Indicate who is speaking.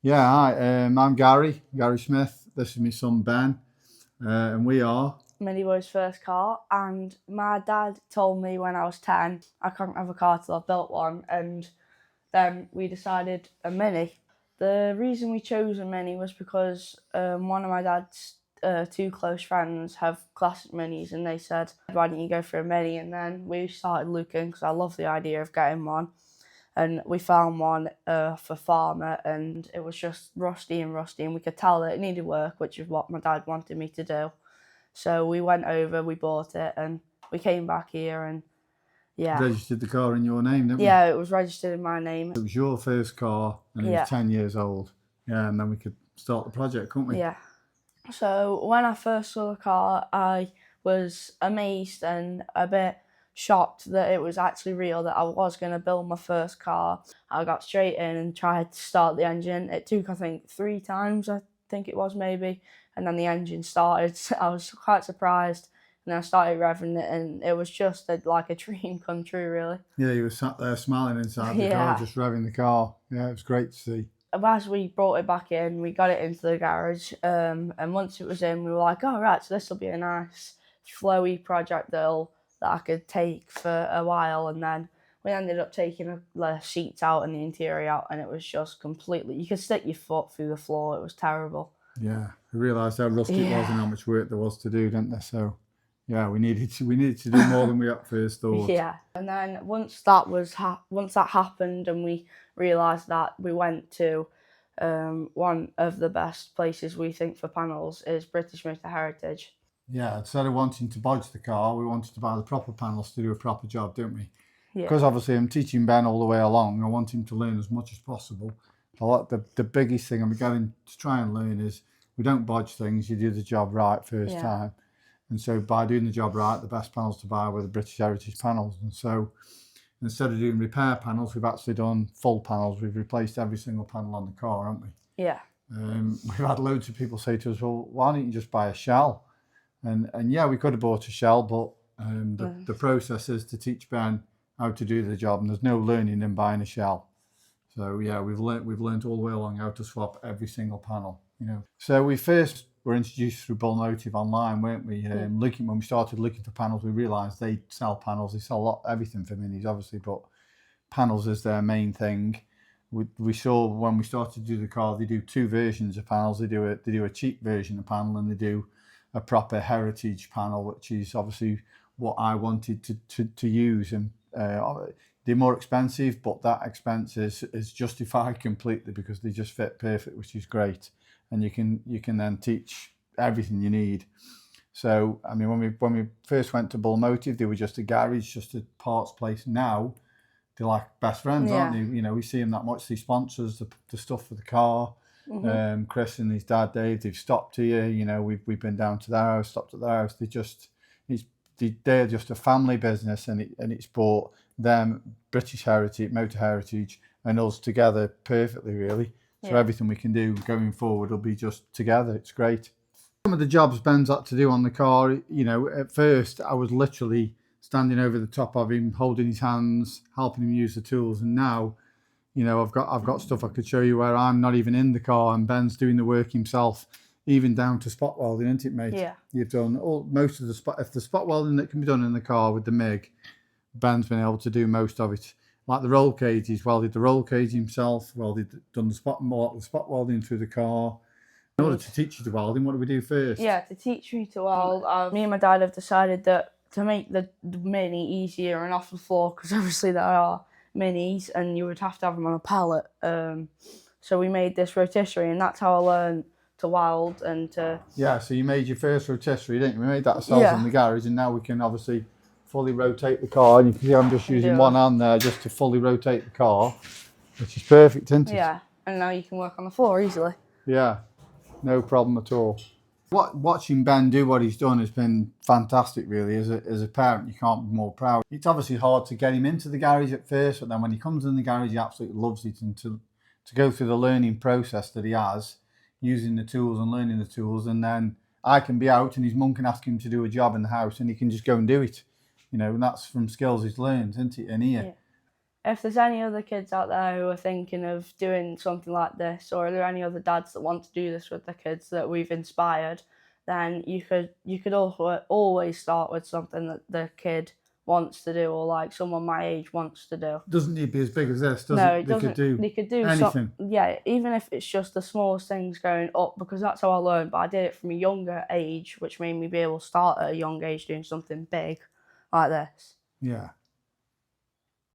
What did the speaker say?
Speaker 1: Yeah, hi, I'm Gary Smith. This is my son Ben, and we are.
Speaker 2: Mini Boy's first car, and my dad told me when I was 10 I couldn't have a car till I built one, and then we decided a Mini. The reason we chose a Mini was because one of my dad's two close friends have classic Minis, and they said, why don't you go for a Mini? And then we started looking because I love the idea of getting one. And we found one for Farmer, and it was just rusty, and we could tell that it needed work, which is what my dad wanted me to do. So we went over, we bought it, and we came back here, and yeah.
Speaker 1: Registered the car in your name, didn't we?
Speaker 2: Yeah, it was registered in my name.
Speaker 1: It was your first car, and it was 10 years old. Yeah, and then we could start the project, couldn't we?
Speaker 2: Yeah. So when I first saw the car, I was amazed and a bit shocked that it was actually real, that I was going to build my first car. I got straight in and tried to start the engine. It took, I think, 3 times, I think it was maybe, and then the engine started. I was quite surprised, and then I started revving it, and it was just like a dream come true, really.
Speaker 1: Yeah, you were sat there smiling inside the car, just revving the car. Yeah, it was great to see.
Speaker 2: As we brought it back in, we got it into the garage, and once it was in, we were like, oh, right, so this will be a nice flowy project that I could take for a while. And then we ended up taking the seats out and the interior out, and it was just completely, you could stick your foot through the floor. It was terrible.
Speaker 1: Yeah, we realised how rusty it was and how much work there was to do, didn't there? So yeah, we needed to do more than we at first thought.
Speaker 2: Yeah, and then once that happened, and we realised that, we went to one of the best places we think for panels is British Motor Heritage.
Speaker 1: Yeah, instead of wanting to bodge the car, we wanted to buy the proper panels to do a proper job, don't we?
Speaker 2: Yeah.
Speaker 1: Because obviously I'm teaching Ben all the way along. I want him to learn as much as possible. The biggest thing I'm getting to try and learn is we don't bodge things, you do the job right first time. And so by doing the job right, the best panels to buy were the British Heritage panels. And so instead of doing repair panels, we've actually done full panels. We've replaced every single panel on the car, haven't we?
Speaker 2: Yeah.
Speaker 1: We've had loads of people say to us, well, why don't you just buy a shell? And yeah, we could have bought a shell, but the process is to teach Ben how to do the job, and there's no learning in buying a shell. So yeah, we've learned all the way along how to swap every single panel. You know, so we first were introduced through BulMotif online, weren't we? When we started looking for panels, we realised they sell panels. They sell everything for minis, obviously, but panels is their main thing. We saw when we started to do the car, they do 2 versions of panels. They do a cheap version of panel, and they do a proper heritage panel, which is obviously what I wanted to use. And they're more expensive, but that expense is justified completely because they just fit perfect, which is great. And you can then teach everything you need. So I mean, when we first went to BulMotif, they were just a garage, just a parts place. Now they're like best friends, aren't they? You know, we see them that much. They sponsor the stuff for the car. Chris and his dad Dave, they've stopped here. You know, we've been down to their house, stopped at their house. They're just a family business, and it's brought them, British Heritage, Motor Heritage, and us together perfectly, really. So everything we can do going forward will be just together. It's great. Some of the jobs Ben's had to do on the car, you know, at first I was literally standing over the top of him, holding his hands, helping him use the tools, and now, you know, I've got stuff I could show you where I'm not even in the car and Ben's doing the work himself, even down to spot welding, isn't it, mate?
Speaker 2: Yeah.
Speaker 1: You've done most of the spot welding that can be done in the car with the MIG, Ben's been able to do most of it. Like the roll cage, he's welded the roll cage himself, done the spot welding through the car. In order to teach you to welding, what do we do first?
Speaker 2: Yeah, to teach me to weld, me and my dad have decided that to make the Mini easier and off the floor, because obviously there are minis and you would have to have them on a pallet. So we made this rotisserie, and that's how I learned to weld and to...
Speaker 1: Yeah, so you made your first rotisserie, didn't you? We made that ourselves in the garage, and now we can obviously fully rotate the car. And you can see I'm just using one hand there just to fully rotate the car, which is perfect, isn't it?
Speaker 2: Yeah, and now you can work on the floor easily.
Speaker 1: Yeah, no problem at all. Watching Ben do what he's done has been fantastic, really. As a parent, you can't be more proud. It's obviously hard to get him into the garage at first, but then when he comes in the garage, he absolutely loves it. And to go through the learning process that he has, using the tools and learning the tools, and then I can be out and his mum can ask him to do a job in the house and he can just go and do it. You know, and that's from skills he's learned, isn't it, in here?
Speaker 2: if there's any other kids out there who are thinking of doing something like this, or are there any other dads that want to do this with their kids that we've inspired, then you could also always start with something that the kid wants to do, or like someone my age wants to do.
Speaker 1: Doesn't need to be as big as this, does
Speaker 2: No,
Speaker 1: it?
Speaker 2: it doesn't. They could do
Speaker 1: anything.
Speaker 2: yeah, even if it's just the smallest things going up, because that's how I learned. But I did it from a younger age, which made me be able to start at a young age doing something big like this.
Speaker 1: Yeah.